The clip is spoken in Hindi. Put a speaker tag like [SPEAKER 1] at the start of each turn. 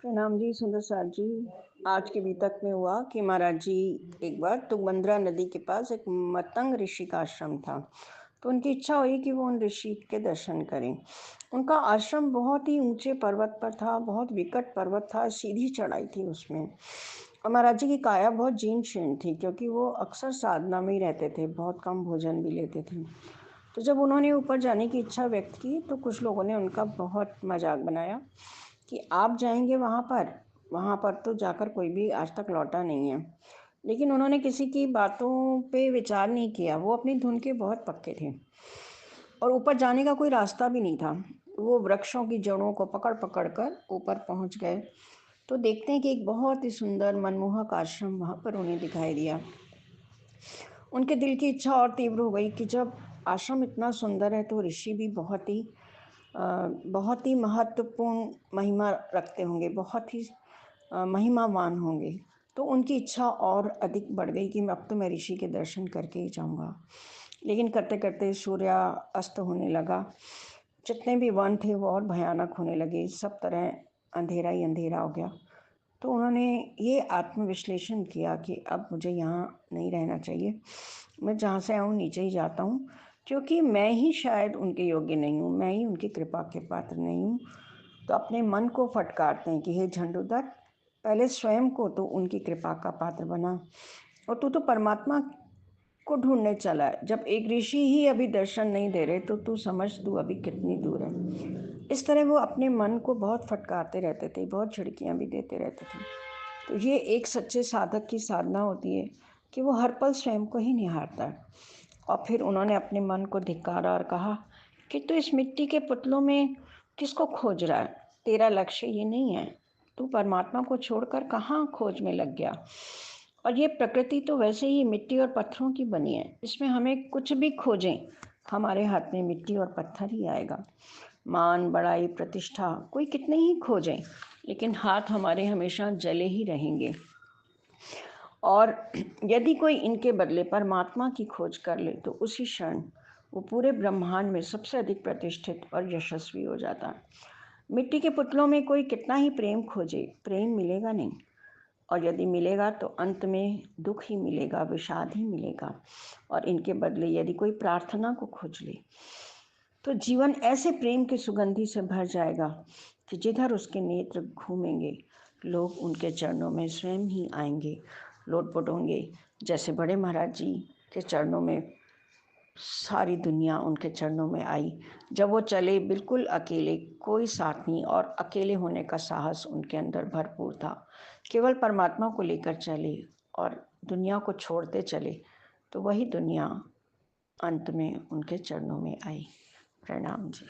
[SPEAKER 1] प्रणाम जी, सुंदर सार जी। आज के बीतक में हुआ कि महाराज जी एक बार तुंगभद्रा नदी के पास एक मतंग ऋषि का आश्रम था। तो उनकी इच्छा हुई कि वो उन ऋषि के दर्शन करें। उनका आश्रम बहुत ही ऊंचे पर्वत पर था, बहुत विकट पर्वत था, सीधी चढ़ाई थी उसमें। और महाराज जी की काया बहुत जीर्ण शीर्ण थी, क्योंकि वो अक्सर साधना में ही रहते थे, बहुत कम भोजन भी लेते थे। तो जब उन्होंने ऊपर जाने की इच्छा व्यक्त की तो कुछ लोगों ने उनका बहुत मजाक बनाया कि आप जाएंगे वहाँ पर तो जाकर कोई भी आज तक लौटा नहीं है। लेकिन उन्होंने किसी की बातों पे विचार नहीं किया। वो अपनी धुन के बहुत पक्के थे और ऊपर जाने का कोई रास्ता भी नहीं था। वो वृक्षों की जड़ों को पकड़ पकड़ कर ऊपर पहुंच गए। तो देखते हैं कि एक बहुत ही सुंदर मनमोहक आश्रम वहाँ पर उन्हें दिखाई दिया। उनके दिल की इच्छा और तीव्र हो गई कि जब आश्रम इतना सुंदर है तो ऋषि भी बहुत ही महत्वपूर्ण महिमा रखते होंगे, बहुत ही महिमावान होंगे। तो उनकी इच्छा और अधिक बढ़ गई कि अब तो मैं ऋषि के दर्शन करके ही जाऊंगा। लेकिन करते करते सूर्य अस्त होने लगा। जितने भी वन थे वो और भयानक होने लगे, सब तरह अंधेरा ही अंधेरा हो गया। तो उन्होंने ये आत्मविश्लेषण किया कि अब मुझे यहाँ नहीं रहना चाहिए, मैं जहाँ से आऊँ नीचे ही जाता हूँ, क्योंकि मैं ही शायद उनके योग्य नहीं हूँ, मैं ही उनकी कृपा के पात्र नहीं हूँ। तो अपने मन को फटकारते हैं कि हे झंडूधर, पहले स्वयं को तो उनकी कृपा का पात्र बना, और तू तो परमात्मा को ढूंढने चला है। जब एक ऋषि ही अभी दर्शन नहीं दे रहे तो तू समझ तू अभी कितनी दूर है। इस तरह वो अपने मन को बहुत फटकारते रहते थे, बहुत झिड़कियाँ भी देते रहते थे। तो ये एक सच्चे साधक की साधना होती है कि वो हर पल स्वयं को ही निहारता है। और फिर उन्होंने अपने मन को धिक्कारा और कहा कि तू इस मिट्टी के पुतलों में किसको खोज रहा है? तेरा लक्ष्य ये नहीं है। तू परमात्मा को छोड़कर कहाँ खोज में लग गया? और ये प्रकृति तो वैसे ही मिट्टी और पत्थरों की बनी है, इसमें हमें कुछ भी खोजें हमारे हाथ में मिट्टी और पत्थर ही आएगा। मान, बड़ाई, प्रतिष्ठा कोई कितने ही खोजें, लेकिन हाथ हमारे हमेशा जले ही रहेंगे। और यदि कोई इनके बदले परमात्मा की खोज कर ले तो उसी क्षण वो पूरे ब्रह्मांड में सबसे अधिक प्रतिष्ठित और यशस्वी हो जाता है। मिट्टी के पुतलों में कोई कितना ही प्रेम खोजे, प्रेम मिलेगा नहीं। और यदि मिलेगा तो अंत में दुख ही मिलेगा, विषाद ही मिलेगा। और इनके बदले यदि कोई प्रार्थना को खोज ले तो जीवन ऐसे प्रेम की सुगंधी से भर जाएगा कि जिधर उसके नेत्र घूमेंगे लोग उनके चरणों में स्वयं ही आएंगे, लोटपोट होंगे। जैसे बड़े महाराज जी के चरणों में सारी दुनिया उनके चरणों में आई। जब वो चले बिल्कुल अकेले, कोई साथ नहीं, और अकेले होने का साहस उनके अंदर भरपूर था। केवल परमात्मा को लेकर चले और दुनिया को छोड़ते चले, तो वही दुनिया अंत में उनके चरणों में आई। प्रणाम जी।